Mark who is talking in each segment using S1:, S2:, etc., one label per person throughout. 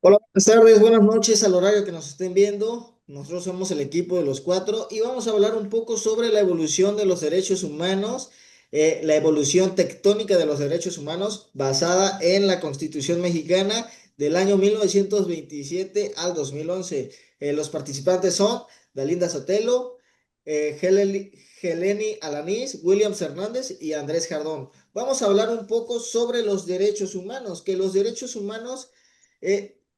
S1: Hola, buenas tardes, buenas noches al horario que nos estén viendo. Nosotros somos el equipo de los cuatro y vamos a hablar un poco sobre la evolución de los derechos humanos, la evolución tectónica de los derechos humanos basada en la Constitución mexicana del año 1927 al 2011. Los participantes son Dalinda Sotelo, Heleni Alanís, Williams Hernández y Andrés Jardón. Vamos a hablar un poco sobre los derechos humanos, que los derechos humanos...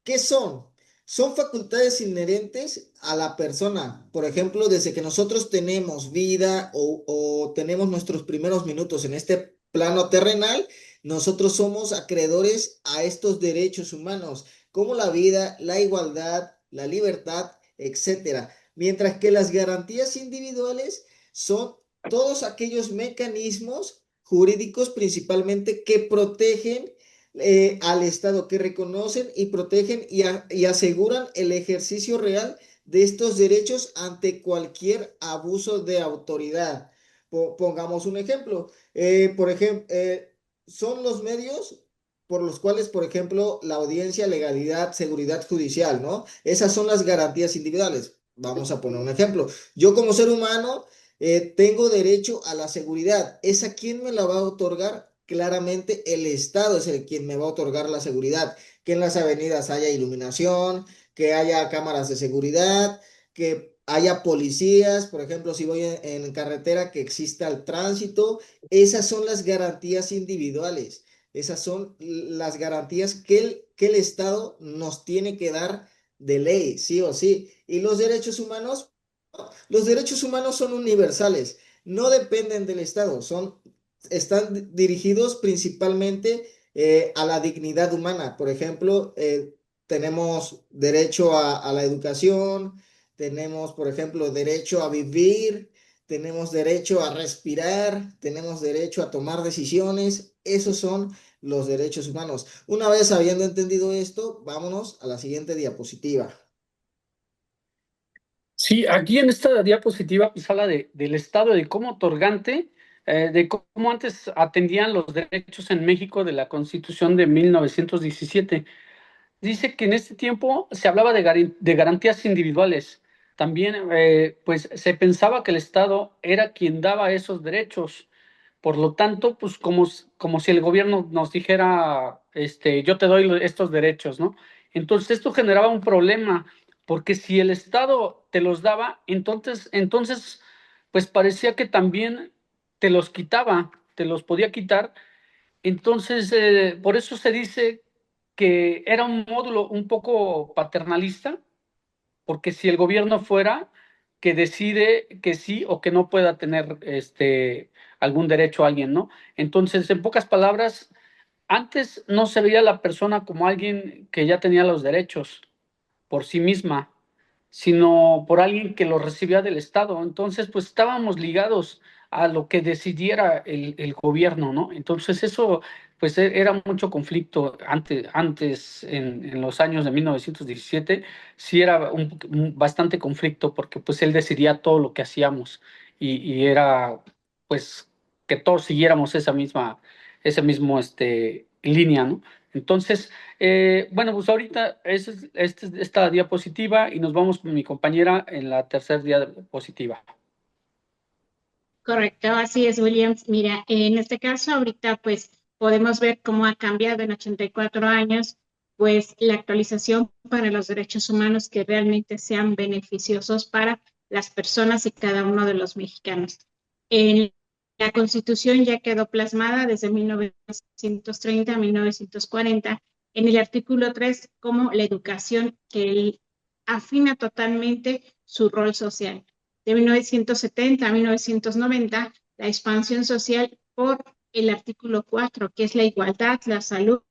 S1: ¿qué son? Son facultades inherentes a la persona. Por ejemplo, desde que nosotros tenemos vida o tenemos nuestros primeros minutos en este plano terrenal, nosotros somos acreedores a estos derechos humanos, como la vida, la igualdad, la libertad, etcétera. Mientras que las garantías individuales son todos aquellos mecanismos jurídicos principalmente que protegen al Estado, que reconocen y protegen y aseguran el ejercicio real de estos derechos ante cualquier abuso de autoridad. Pongamos un ejemplo. Por ejemplo, son los medios por los cuales, por ejemplo, la audiencia, legalidad, seguridad judicial, ¿no? Esas son las garantías individuales. Vamos a poner un ejemplo. Yo como ser humano tengo derecho a la seguridad. ¿Esa quién me la va a otorgar? Claramente el Estado es el quien me va a otorgar la seguridad. Que en las avenidas haya iluminación, que haya cámaras de seguridad, que haya policías, por ejemplo, si voy en carretera, que exista el tránsito. Esas son las garantías individuales. Esas son las garantías que el Estado nos tiene que dar de ley, sí o sí. Y los derechos humanos son universales, no dependen del Estado, están dirigidos principalmente a la dignidad humana. Por ejemplo, tenemos derecho a la educación, tenemos, por ejemplo, derecho a vivir, tenemos derecho a respirar, tenemos derecho a tomar decisiones. Esos son los derechos humanos. Una vez habiendo entendido esto, vámonos a la siguiente diapositiva.
S2: Sí, aquí en esta diapositiva pues habla del estado de cómo otorgante, de cómo antes atendían los derechos en México de la Constitución de 1917. Dice que en este tiempo se hablaba de garantías individuales. También pues se pensaba que el Estado era quien daba esos derechos. Por lo tanto, pues como si el gobierno nos dijera, yo te doy estos derechos, ¿no? Entonces esto generaba un problema, porque si el Estado te los daba, entonces, pues parecía que también te los quitaba, te los podía quitar. Entonces, por eso se dice que era un módulo un poco paternalista, porque si el gobierno fuera que decide que sí o que no pueda tener algún derecho a alguien, ¿no? Entonces, en pocas palabras, antes no se veía a la persona como alguien que ya tenía los derechos por sí misma, sino por alguien que lo recibía del Estado. Entonces, pues estábamos ligados a lo que decidiera el gobierno, ¿no? Entonces, eso, pues era mucho conflicto antes en los años de 1917, sí era bastante conflicto porque pues él decidía todo lo que hacíamos y era, pues, que todos siguiéramos ese mismo, línea, ¿no? Entonces, bueno, pues ahorita esta diapositiva y nos vamos con mi compañera en la tercera diapositiva.
S3: Correcto, así es, Williams. Mira, en este caso, ahorita pues podemos ver cómo ha cambiado en 84 años, pues la actualización para los derechos humanos que realmente sean beneficiosos para las personas y cada uno de los mexicanos. En la Constitución ya quedó plasmada desde 1930 a 1940 en el artículo 3 como la educación que afina totalmente su rol social de 1970 a 1990, la expansión social por el artículo 4, que es la igualdad, la salud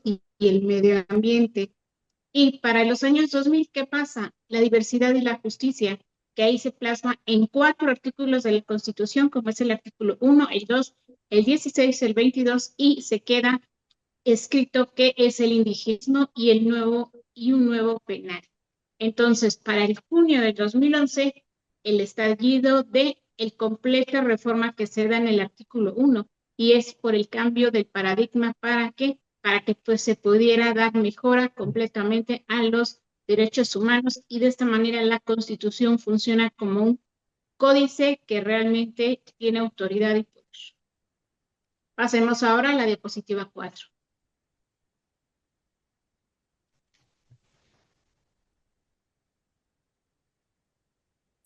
S3: y el medio ambiente. Y para los años 2000, ¿qué pasa? La diversidad y la justicia, que ahí se plasma en 4 artículos de la Constitución, como es el artículo 1, el 2, el 16, el 22, y se queda escrito que es el indigenismo y un nuevo penal. Entonces, para el junio de 2011, el estallido de el completa reforma que se da en el artículo 1 y es por el cambio del paradigma para que para que pues se pudiera dar mejora completamente a los derechos humanos y de esta manera la Constitución funciona como un códice que realmente tiene autoridad y poder. Pasemos ahora a la diapositiva 4.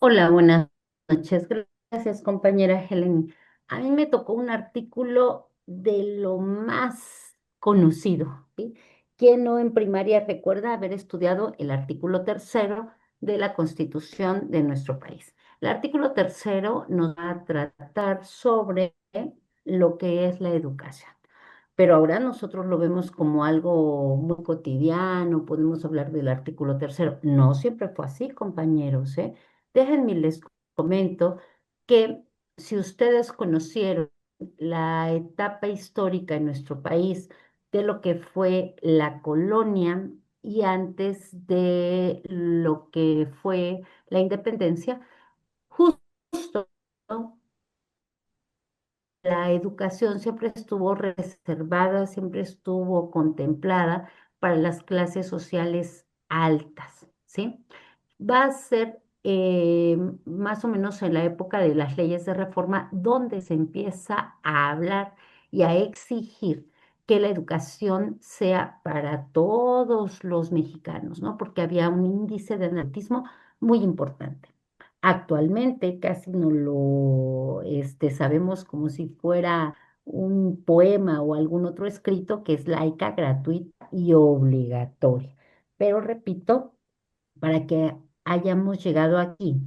S4: Hola, buenas noches. Gracias, compañera Helen. A mí me tocó un artículo de lo más conocido, ¿sí? ¿Quién no en primaria recuerda haber estudiado el artículo tercero de la Constitución de nuestro país? El artículo tercero nos va a tratar sobre lo que es la educación. Pero ahora nosotros lo vemos como algo muy cotidiano, podemos hablar del artículo tercero. No siempre fue así, compañeros, ¿eh? Déjenme les comento que si ustedes conocieron la etapa histórica en nuestro país de lo que fue la colonia y antes de lo que fue la independencia, justo, ¿no? La educación siempre estuvo reservada, siempre estuvo contemplada para las clases sociales altas, ¿sí? Va a ser más o menos en la época de las leyes de reforma donde se empieza a hablar y a exigir que la educación sea para todos los mexicanos, ¿no? Porque había un índice de analfabetismo muy importante. Actualmente casi no lo sabemos como si fuera un poema o algún otro escrito que es laica, gratuita y obligatoria. Pero repito, para que hayamos llegado aquí.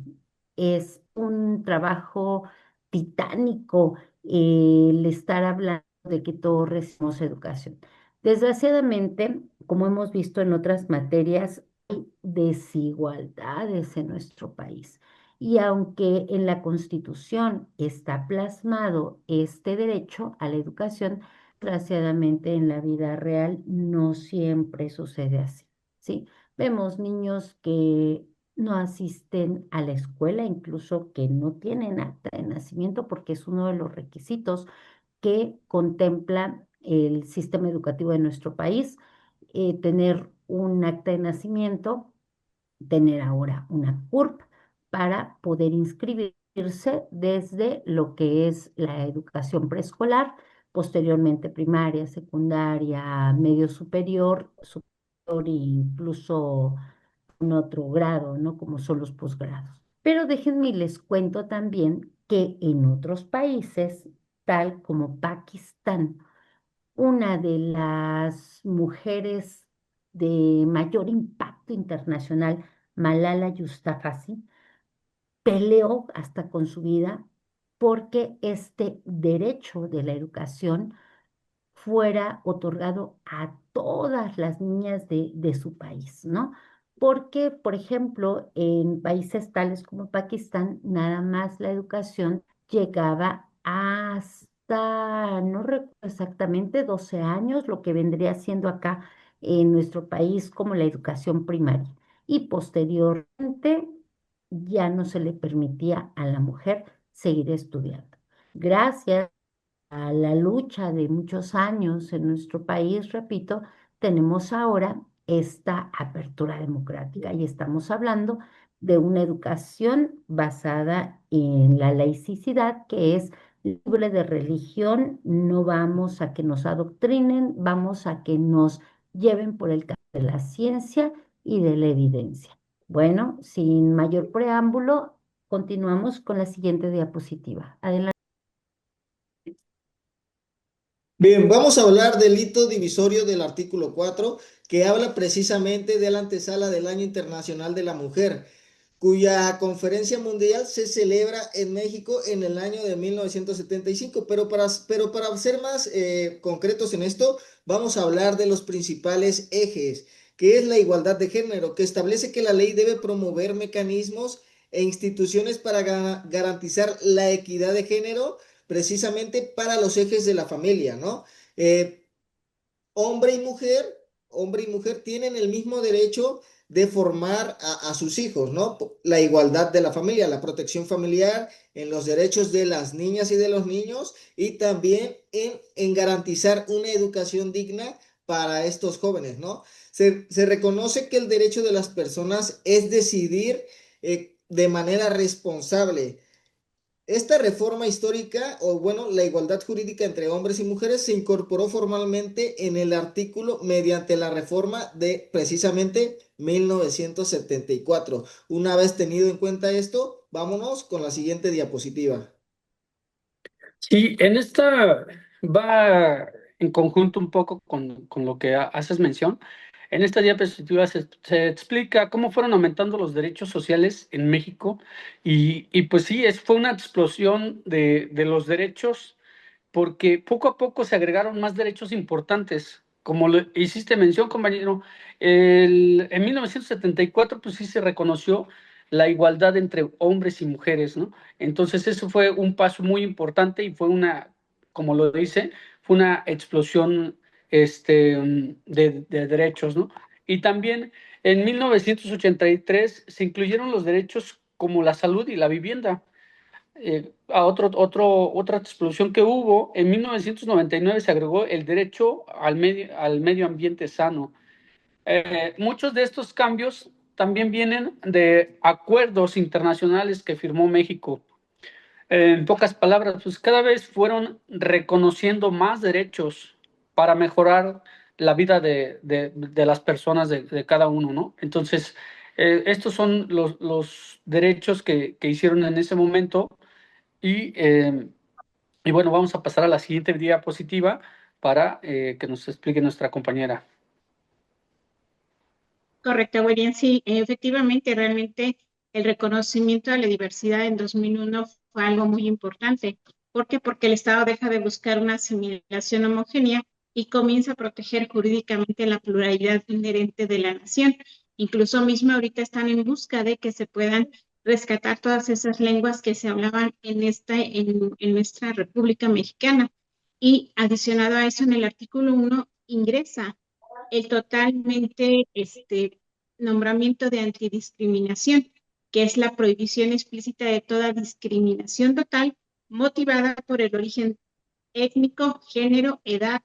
S4: Es un trabajo titánico el estar hablando de que todos recibimos educación. Desgraciadamente, como hemos visto en otras materias, hay desigualdades en nuestro país. Y aunque en la Constitución está plasmado este derecho a la educación, desgraciadamente en la vida real no siempre sucede así, ¿sí? Vemos niños que no asisten a la escuela, incluso que no tienen acta de nacimiento, porque es uno de los requisitos que contempla el sistema educativo de nuestro país, tener un acta de nacimiento, tener ahora una CURP para poder inscribirse desde lo que es la educación preescolar, posteriormente primaria, secundaria, medio superior, superior e incluso un otro grado, ¿no? Como son los posgrados. Pero déjenme les cuento también que en otros países, tal como Pakistán, una de las mujeres de mayor impacto internacional, Malala Yousafzai, peleó hasta con su vida porque este derecho de la educación fuera otorgado a todas las niñas de su país, ¿no? Porque, por ejemplo, en países tales como Pakistán, nada más la educación llegaba hasta, no recuerdo exactamente, 12 años, lo que vendría siendo acá en nuestro país como la educación primaria. Y posteriormente ya no se le permitía a la mujer seguir estudiando. Gracias a la lucha de muchos años en nuestro país, repito, tenemos ahora esta apertura democrática y estamos hablando de una educación basada en la laicidad, que es libre de religión. No vamos a que nos adoctrinen, vamos a que nos lleven por el camino de la ciencia y de la evidencia. Bueno, sin mayor preámbulo, continuamos con la siguiente diapositiva. Adelante.
S1: Bien, vamos a hablar del hito divisorio del artículo 4, que habla precisamente de la antesala del Año Internacional de la Mujer, cuya conferencia mundial se celebra en México en el año de 1975. Pero para ser más concretos en esto, vamos a hablar de los principales ejes, que es la igualdad de género, que establece que la ley debe promover mecanismos e instituciones para garantizar la equidad de género precisamente para los ejes de la familia, ¿no? Eh, hombre y mujer, hombre y mujer tienen el mismo derecho de formar a sus hijos, ¿no? La igualdad de la familia, la protección familiar, en los derechos de las niñas y de los niños y también en garantizar una educación digna para estos jóvenes, ¿no? Se reconoce que el derecho de las personas es decidir de manera responsable. Esta reforma histórica, o bueno, la igualdad jurídica entre hombres y mujeres se incorporó formalmente en el artículo mediante la reforma de precisamente 1974. Una vez tenido en cuenta esto, vámonos con la siguiente diapositiva.
S2: Sí, en esta va en conjunto un poco con lo que haces mención. En esta diapositiva se explica cómo fueron aumentando los derechos sociales en México y pues sí, fue una explosión de los derechos porque poco a poco se agregaron más derechos importantes. Como lo hiciste mención, compañero, en 1974 pues sí se reconoció la igualdad entre hombres y mujeres, ¿no? Entonces eso fue un paso muy importante y fue una, como lo dice, fue una explosión de derechos, ¿no? Y también en 1983 se incluyeron los derechos como la salud y la vivienda. Otra explosión que hubo, en 1999 se agregó el derecho al medio ambiente sano. Muchos de estos cambios también vienen de acuerdos internacionales que firmó México. En pocas palabras, pues cada vez fueron reconociendo más derechos para mejorar la vida de las personas, de cada uno, ¿no? Entonces, estos son los derechos que hicieron en ese momento y y bueno, vamos a pasar a la siguiente diapositiva para que nos explique nuestra compañera.
S3: Correcto, muy bien. Sí, efectivamente, realmente el reconocimiento de la diversidad en 2001 fue algo muy importante. ¿Por qué? Porque el Estado deja de buscar una asimilación homogénea y comienza a proteger jurídicamente la pluralidad inherente de la nación. Incluso mismo ahorita están en busca de que se puedan rescatar todas esas lenguas que se hablaban en nuestra República Mexicana. Y adicionado a eso, en el artículo 1 ingresa el totalmente nombramiento de antidiscriminación, que es la prohibición explícita de toda discriminación total motivada por el origen étnico, género, edad,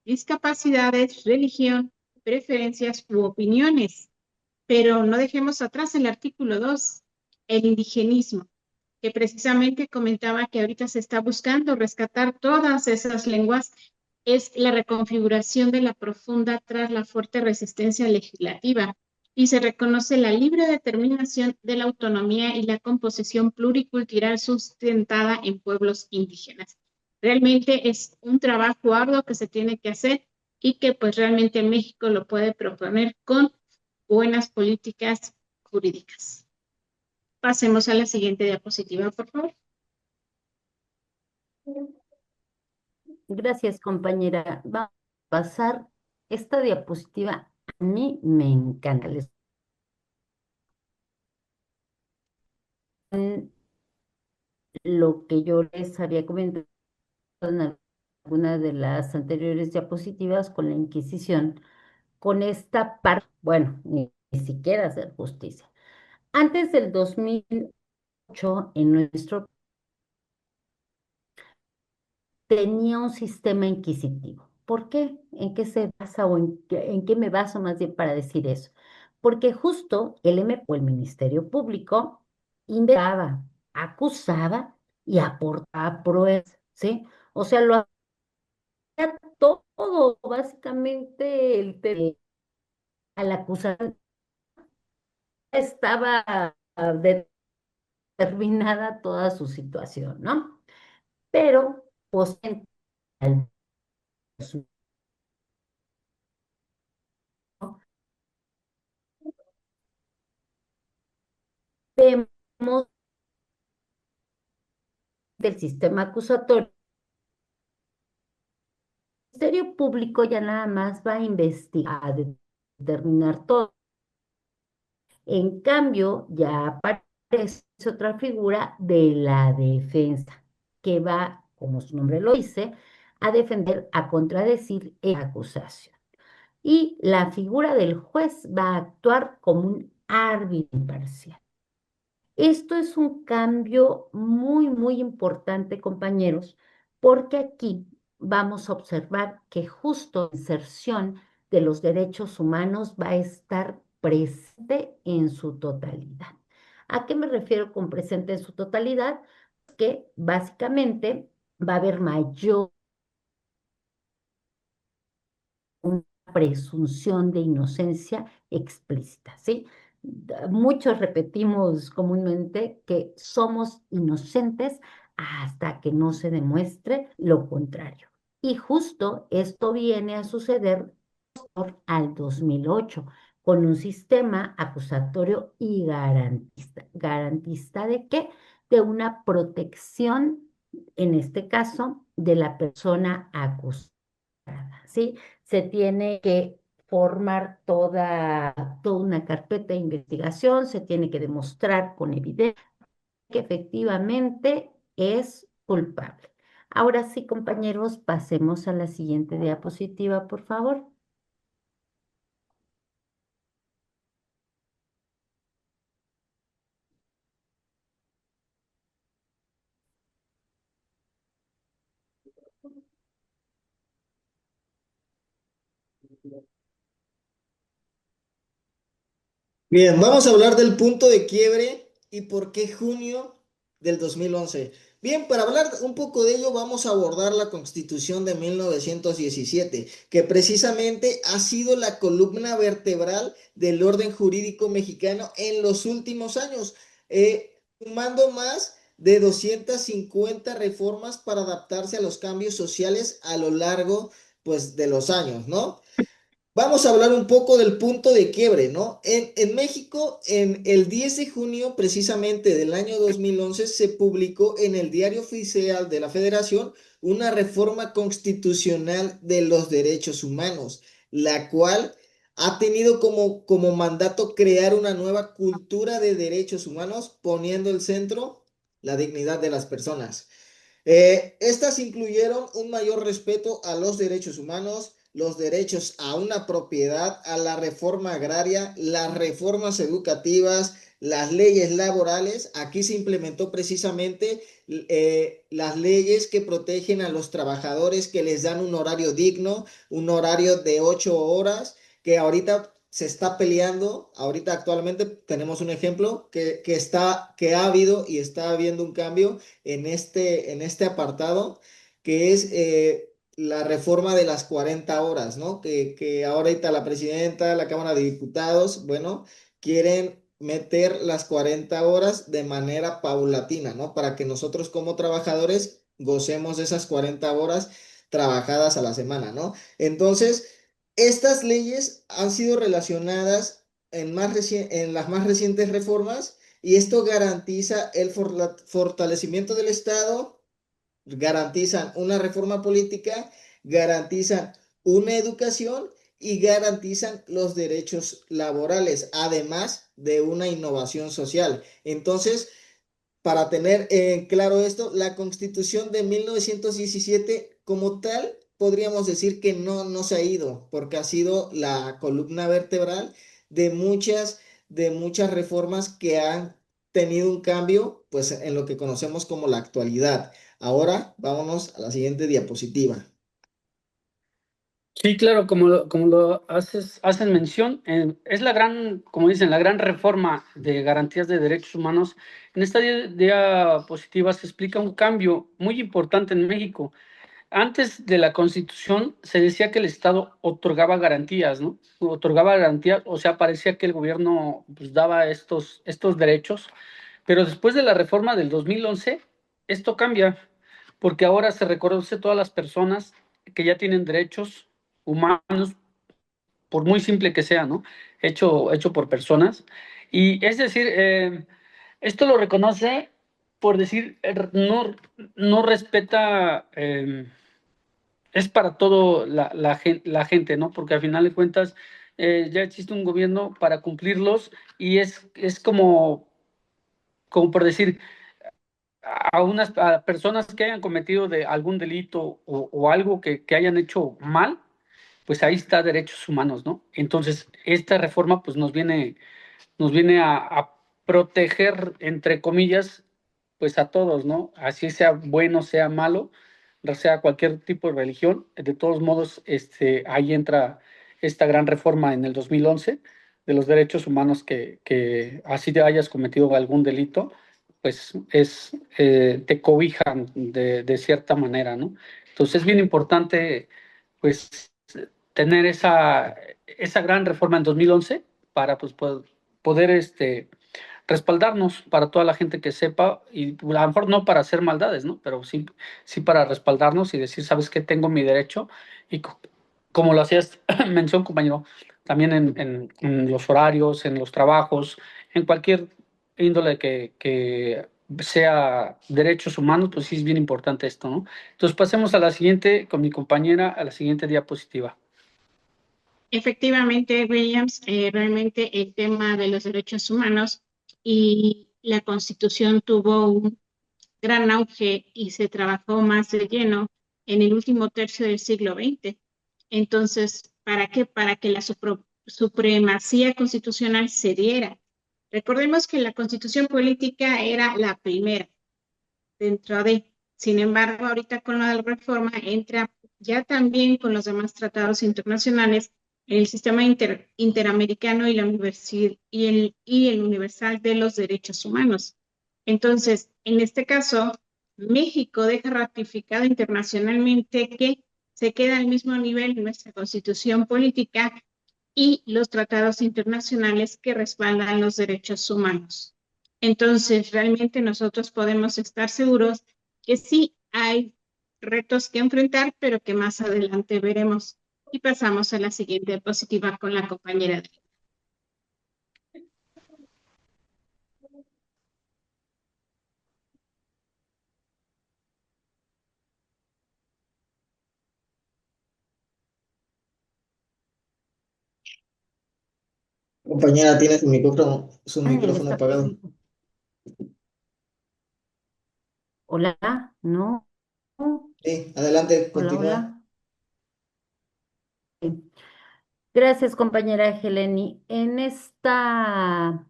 S3: discapacidades, religión, preferencias u opiniones. Pero no dejemos atrás el artículo 2, el indigenismo, que precisamente comentaba que ahorita se está buscando rescatar todas esas lenguas, es la reconfiguración de la profunda tras la fuerte resistencia legislativa y se reconoce la libre determinación de la autonomía y la composición pluricultural sustentada en pueblos indígenas. Realmente es un trabajo arduo que se tiene que hacer y que pues realmente México lo puede proponer con buenas políticas jurídicas. Pasemos a la siguiente diapositiva, por favor.
S4: Gracias, compañera. Vamos a pasar esta diapositiva. A mí me encanta. Lo que yo les había comentado en alguna de las anteriores diapositivas con la Inquisición, con esta parte, bueno, ni siquiera hacer justicia. Antes del 2008, en nuestro tenía un sistema inquisitivo. ¿Por qué? ¿En qué se basa o en qué me baso más bien para decir eso? Porque justo el MP o el Ministerio Público investigaba, acusaba y aportaba pruebas, ¿sí? O sea, lo hacía todo, básicamente al acusar estaba determinada toda su situación, ¿no? Pero, pues, vemos del sistema acusatorio. El Ministerio Público ya nada más va a investigar, a determinar todo. En cambio, ya aparece otra figura de la defensa, que va, como su nombre lo dice, a defender, a contradecir la acusación. Y la figura del juez va a actuar como un árbitro imparcial. Esto es un cambio muy importante, compañeros, porque aquí vamos a observar que justo la inserción de los derechos humanos va a estar presente en su totalidad. ¿A qué me refiero con presente en su totalidad? Que básicamente va a haber mayor una presunción de inocencia explícita, ¿sí? Muchos repetimos comúnmente que somos inocentes hasta que no se demuestre lo contrario. Y justo esto viene a suceder al 2008 con un sistema acusatorio y garantista. ¿Garantista de qué? De una protección, en este caso, de la persona acusada, ¿sí? Se tiene que formar toda una carpeta de investigación, se tiene que demostrar con evidencia que efectivamente es culpable. Ahora sí, compañeros, pasemos a la siguiente diapositiva, por favor.
S1: Bien, vamos a hablar del punto de quiebre y por qué junio del 2011. Bien, para hablar un poco de ello, vamos a abordar la Constitución de 1917, que precisamente ha sido la columna vertebral del orden jurídico mexicano en los últimos años, sumando más de 250 reformas para adaptarse a los cambios sociales a lo largo, pues, de los años, ¿no? Vamos a hablar un poco del punto de quiebre, ¿no? En México, en el 10 de junio precisamente del año 2011, se publicó en el Diario Oficial de la Federación una reforma constitucional de los derechos humanos, la cual ha tenido como mandato crear una nueva cultura de derechos humanos, poniendo el centro la dignidad de las personas. Estas incluyeron un mayor respeto a los derechos humanos, los derechos a una propiedad, a la reforma agraria, las reformas educativas, las leyes laborales. Aquí se implementó precisamente las leyes que protegen a los trabajadores, que les dan un horario digno, un horario de 8 horas, que ahorita se está peleando. Ahorita actualmente tenemos un ejemplo que ha habido y está habiendo un cambio en este apartado, que es la reforma de las 40 horas, ¿no? Que ahorita la presidenta, la Cámara de Diputados, bueno, quieren meter las 40 horas de manera paulatina, ¿no? Para que nosotros como trabajadores gocemos de esas 40 horas trabajadas a la semana, ¿no? Entonces, estas leyes han sido relacionadas en las más recientes reformas, y esto garantiza el fortalecimiento del Estado, garantizan una reforma política, garantizan una educación y garantizan los derechos laborales, además de una innovación social. Entonces, para tener claro esto, la Constitución de 1917 como tal, podríamos decir que no se ha ido, porque ha sido la columna vertebral de de muchas reformas que han tenido un cambio, pues, en lo que conocemos como la actualidad. Ahora vámonos a la siguiente diapositiva.
S2: Sí, claro, como lo hacen mención, es la gran, como dicen, la gran reforma de garantías de derechos humanos. En esta diapositiva se explica un cambio muy importante en México. Antes de la Constitución se decía que el Estado otorgaba garantías, ¿no? Otorgaba garantías, o sea, parecía que el gobierno pues, daba estos derechos, pero después de la reforma del 2011, esto cambia, porque ahora se reconoce a todas las personas que ya tienen derechos humanos, por muy simple que sea, ¿no? Hecho por personas. Y es decir, esto lo reconoce por decir, no respeta, es para todo la gente, ¿no? Porque al final de cuentas ya existe un gobierno para cumplirlos y es como por decir, a personas que hayan cometido algún delito o algo que hayan hecho mal, pues ahí está derechos humanos, ¿no? Entonces, esta reforma pues nos viene a proteger, entre comillas, pues a todos, ¿no? Así sea bueno, sea malo, sea cualquier tipo de religión, de todos modos, ahí entra esta gran reforma en el 2011 de los derechos humanos, que así te hayas cometido algún delito, pues te cobijan de cierta manera, ¿no? Entonces es bien importante, pues, tener esa gran reforma en 2011 para, pues, poder respaldarnos para toda la gente que sepa, y a lo mejor no para hacer maldades, ¿no? Pero sí para respaldarnos y decir, ¿sabes qué? Tengo mi derecho. Y como lo hacías mención, compañero, también en los horarios, en los trabajos, en cualquier índole que sea derechos humanos, pues sí es bien importante esto, ¿no? Entonces pasemos a la siguiente, con mi compañera, a la siguiente diapositiva.
S3: Efectivamente, Williams, realmente el tema de los derechos humanos y la Constitución tuvo un gran auge y se trabajó más de lleno en el último tercio del siglo XX. Entonces, ¿para qué? Para que la supremacía constitucional se diera. Recordemos que la Constitución política era la primera dentro de, sin embargo, ahorita con la reforma entra ya también con los demás tratados internacionales el sistema interamericano y el universal de los derechos humanos. Entonces, en este caso, México deja ratificado internacionalmente que se queda al mismo nivel nuestra constitución política y los tratados internacionales que respaldan los derechos humanos. Entonces, realmente nosotros podemos estar seguros que sí hay retos que enfrentar, pero que más adelante veremos. Y pasamos a la siguiente diapositiva con la compañera.
S1: Compañera, tiene su
S4: Ángel
S1: micrófono
S4: está
S1: apagado.
S4: presente. Hola, no.
S1: Sí, adelante,
S4: Hola,
S1: continúa.
S4: hola. Gracias, compañera Heleni. En esta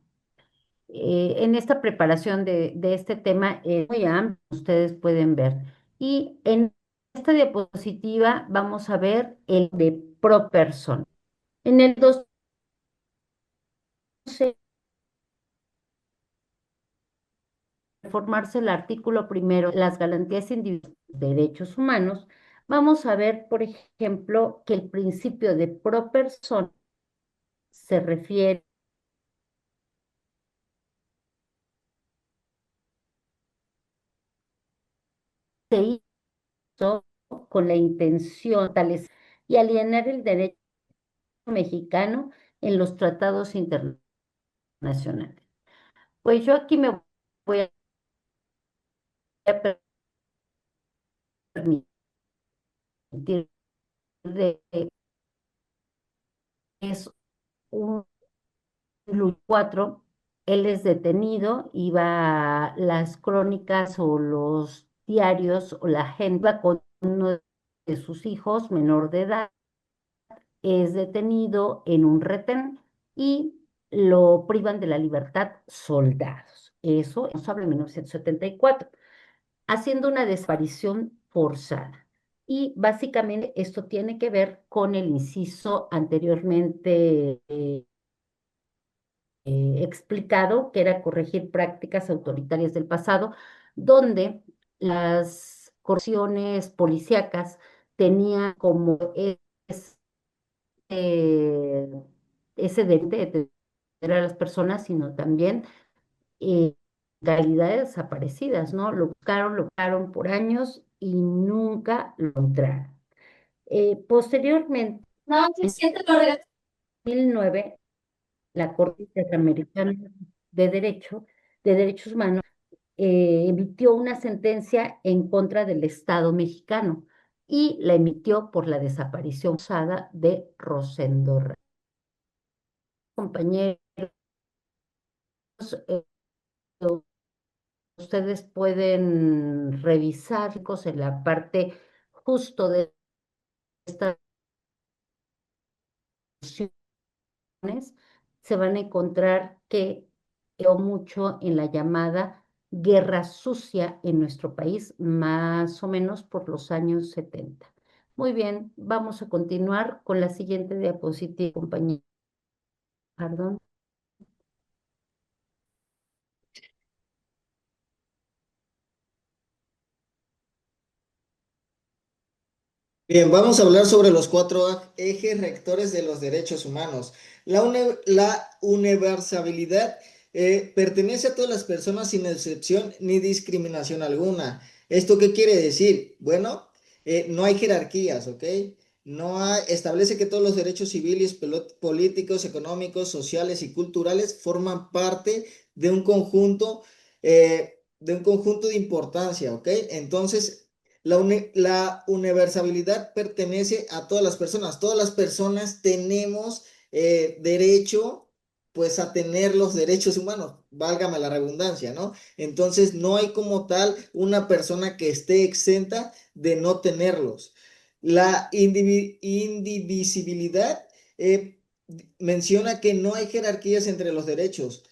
S4: preparación de este tema muy amplio, ustedes pueden ver. Y en esta diapositiva vamos a ver el de pro persona. En el 12, reformarse el artículo primero, las garantías individuales de derechos humanos, vamos a ver, por ejemplo, que el principio de pro persona se refiere se hizo con la intención de y alienar el derecho mexicano en los tratados internacionales. Pues yo aquí me voy a permitir de es un 4, él es detenido, iba las crónicas o los diarios o la gente va con uno de sus hijos menor de edad, es detenido en un retén y lo privan de la libertad soldados. Eso nos habla en 1974, haciendo una desaparición forzada. Y básicamente esto tiene que ver con el inciso anteriormente explicado, que era corregir prácticas autoritarias del pasado, donde las correcciones policíacas tenían como eh, ese deber de detener a las personas, sino también calidad de desaparecidas, ¿no? Lo buscaron por años y nunca lo encontraron. Posteriormente,
S5: No, se siente lo regaño.
S4: en 2009, la Corte Interamericana de Derechos Humanos, emitió una sentencia en contra del Estado mexicano y la emitió por la desaparición forzada de Rosendo Reyes. Compañeros, eh, ustedes pueden revisar en la parte justo de estas opciones, se van a encontrar que quedó mucho en la llamada guerra sucia en nuestro país, más o menos por los años 70. Muy bien, vamos a continuar con la siguiente diapositiva, compañero. Perdón.
S1: Bien, vamos a hablar sobre los cuatro ejes rectores de los derechos humanos. La universabilidad pertenece a todas las personas sin excepción ni discriminación alguna. ¿Esto qué quiere decir? Bueno, no hay jerarquías, ¿ok? Establece que todos los derechos civiles, políticos, económicos, sociales y culturales forman parte de un conjunto de importancia, ¿ok? Entonces, la universabilidad pertenece a todas las personas. Todas las personas tenemos derecho, pues, a tener los derechos humanos, válgame la redundancia, ¿no? Entonces, no hay como tal una persona que esté exenta de no tenerlos. La indivisibilidad menciona que no hay jerarquías entre los derechos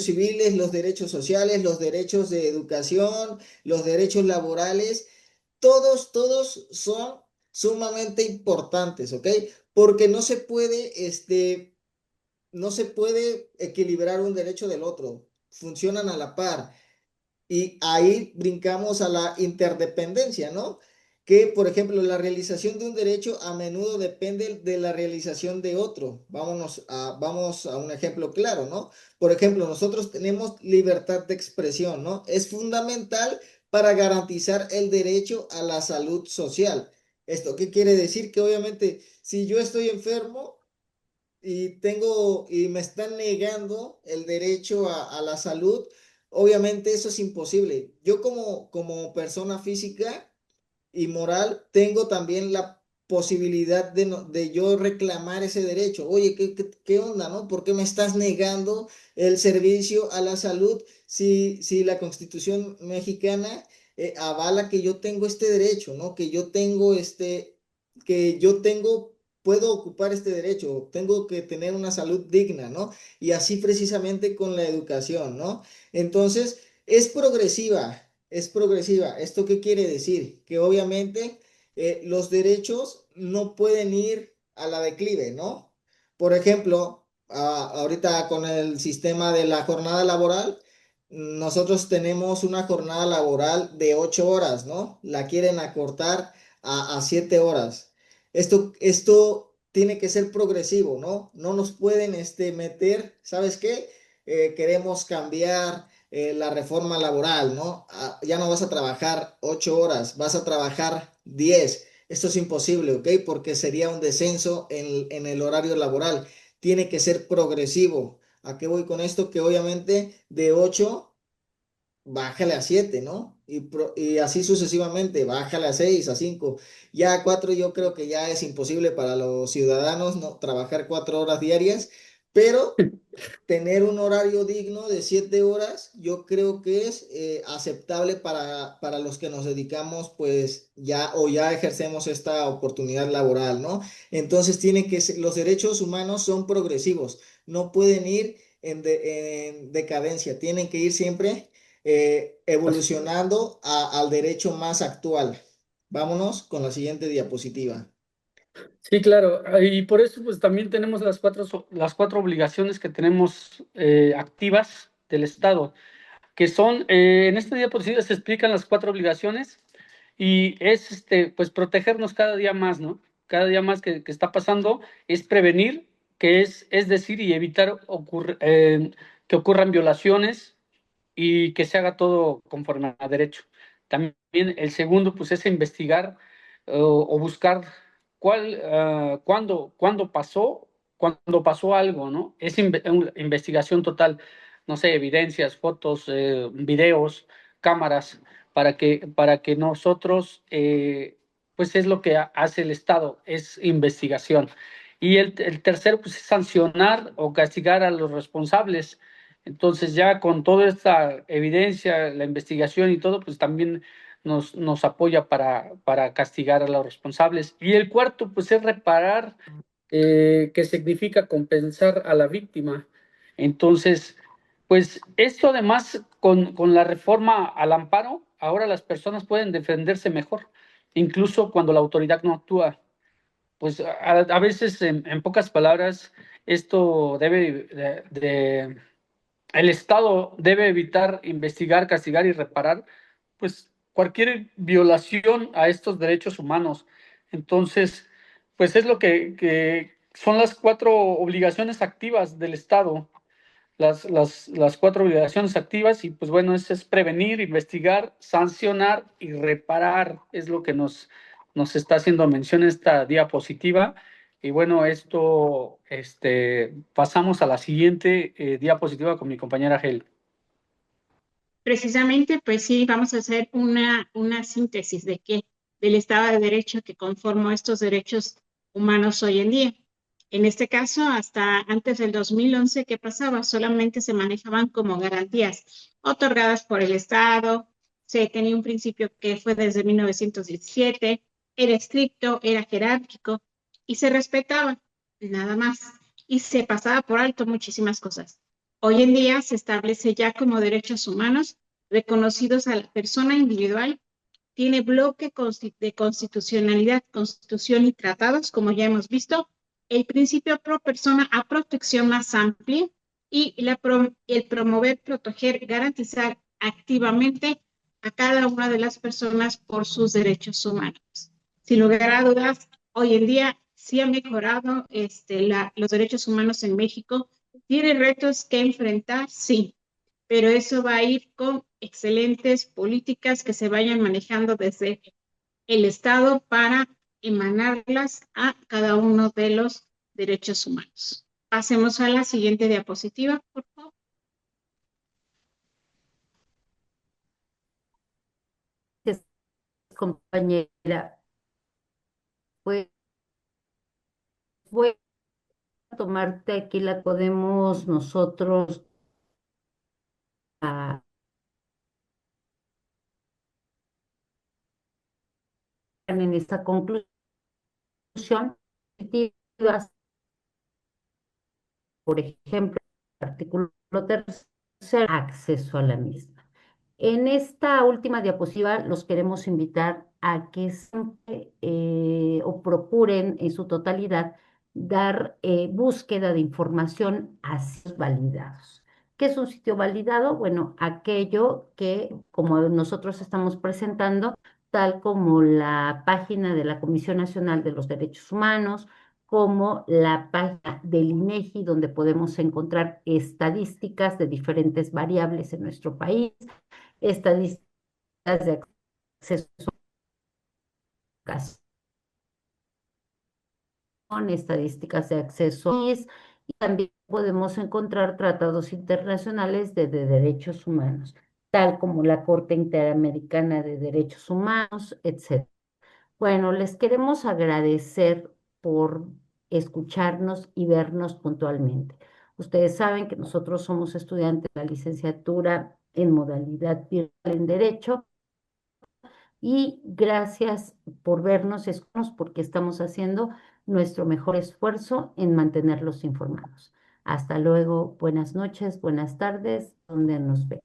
S1: civiles, los derechos sociales, los derechos de educación, los derechos laborales. Todos son sumamente importantes, ¿ok? Porque no se puede equilibrar un derecho del otro. Funcionan a la par. Y ahí brincamos a la interdependencia, ¿no? Que, por ejemplo, la realización de un derecho a menudo depende de la realización de otro. Vamos a un ejemplo claro, ¿no? Por ejemplo, nosotros tenemos libertad de expresión, ¿no? Es fundamental para garantizar el derecho a la salud social. ¿Esto qué quiere decir? Que obviamente, si yo estoy enfermo, y me están negando el derecho a la salud, obviamente eso es imposible. Yo como persona física y moral tengo también la posibilidad de yo reclamar ese derecho. Oye, ¿qué onda, no? ¿Por qué me estás negando el servicio a la salud si la Constitución mexicana avala que yo tengo este derecho, ¿no? Que yo tengo, puedo ocupar este derecho, tengo que tener una salud digna, ¿no? Y así precisamente con la educación, ¿no? Entonces, es progresiva. ¿Esto qué quiere decir? Que obviamente los derechos no pueden ir a la declive, ¿no? Por ejemplo, ahorita con el sistema de la jornada laboral, nosotros tenemos una jornada laboral de 8 horas, ¿no? La quieren acortar a 7 horas. Esto tiene que ser progresivo, ¿no? No nos pueden meter, ¿sabes qué? Queremos cambiar la reforma laboral, ¿no? Ya no vas a trabajar 8 horas, vas a trabajar 10. Esto es imposible, ¿ok? Porque sería un descenso en el horario laboral. Tiene que ser progresivo. ¿A qué voy con esto? Que obviamente de 8 bájale a 7, ¿no? Y así sucesivamente, bájale a 6, a 5. Ya a 4 yo creo que ya es imposible para los ciudadanos, ¿no? Trabajar 4 horas diarias, pero tener un horario digno de 7 horas, yo creo que es aceptable para los que nos dedicamos, pues ya o ya ejercemos esta oportunidad laboral, ¿no? Entonces los derechos humanos son progresivos, no pueden ir en decadencia, tienen que ir siempre evolucionando al derecho más actual. Vámonos con la siguiente diapositiva.
S2: Sí, claro. Y por eso pues también tenemos las cuatro obligaciones que tenemos activas del Estado, que son, en esta diapositiva se explican las cuatro obligaciones y es pues protegernos cada día más, ¿no? Cada día más que está pasando es prevenir, es decir, y evitar que ocurran violaciones y que se haga todo conforme a derecho. También el segundo, pues, es investigar o buscar cuándo pasó algo, ¿no? Es una investigación total, no sé, evidencias, fotos, videos, cámaras, para que nosotros, pues es lo que hace el Estado, es investigación. Y el tercero, pues, es sancionar o castigar a los responsables. Entonces, ya con toda esta evidencia, la investigación y todo, pues también nos apoya para castigar a los responsables. Y el cuarto, pues es reparar, que significa compensar a la víctima. Entonces, pues esto además con la reforma al amparo, ahora las personas pueden defenderse mejor. incluso cuando la autoridad no actúa. Pues a veces, en pocas palabras, esto debe el Estado debe evitar investigar, castigar y reparar, pues cualquier violación a estos derechos humanos. Entonces, pues es lo que son las cuatro obligaciones activas del Estado, las cuatro obligaciones activas, y pues bueno, es prevenir, investigar, sancionar y reparar, es lo que nos está haciendo mención esta diapositiva. Y bueno, esto, pasamos a la siguiente diapositiva con mi compañera Hel.
S3: Precisamente, pues sí, vamos a hacer una síntesis de qué, del Estado de Derecho que conforma estos derechos humanos hoy en día. En este caso, hasta antes del 2011, ¿qué pasaba? Solamente se manejaban como garantías otorgadas por el Estado, se tenía un principio que fue desde 1917, era estricto, era jerárquico y se respetaba, nada más, y se pasaba por alto muchísimas cosas. Hoy en día se establece ya como derechos humanos reconocidos a la persona individual, tiene bloque de constitucionalidad, constitución y tratados, como ya hemos visto, el principio pro persona a protección más amplia y el promover, proteger, garantizar activamente a cada una de las personas por sus derechos humanos. Sin lugar a dudas, hoy en día sí ha mejorado los derechos humanos en México. ¿Tiene retos que enfrentar? Sí, pero eso va a ir con excelentes políticas que se vayan manejando desde el Estado para emanarlas a cada uno de los derechos humanos. Pasemos a la siguiente diapositiva, por favor.
S4: Compañera, pues voy a tomarte aquí, la podemos nosotros en esta conclusión, por ejemplo, artículo tercero, acceso a la misma. En esta última diapositiva los queremos invitar a que siempre o procuren en su totalidad dar búsqueda de información a sitios validados. ¿Qué es un sitio validado? Bueno, aquello que, como nosotros estamos presentando, tal como la página de la Comisión Nacional de los Derechos Humanos, como la página del INEGI, donde podemos encontrar estadísticas de diferentes variables en nuestro país, estadísticas de acceso a educación, estadísticas de acceso a y también podemos encontrar tratados internacionales de derechos humanos, tal como la Corte Interamericana de Derechos Humanos, etc. Bueno, les queremos agradecer por escucharnos y vernos puntualmente. Ustedes saben que nosotros somos estudiantes de la licenciatura en modalidad virtual en Derecho y gracias por vernos, escucharnos, porque estamos haciendo nuestro mejor esfuerzo en mantenerlos informados. Hasta luego, buenas noches, buenas tardes, donde nos ve.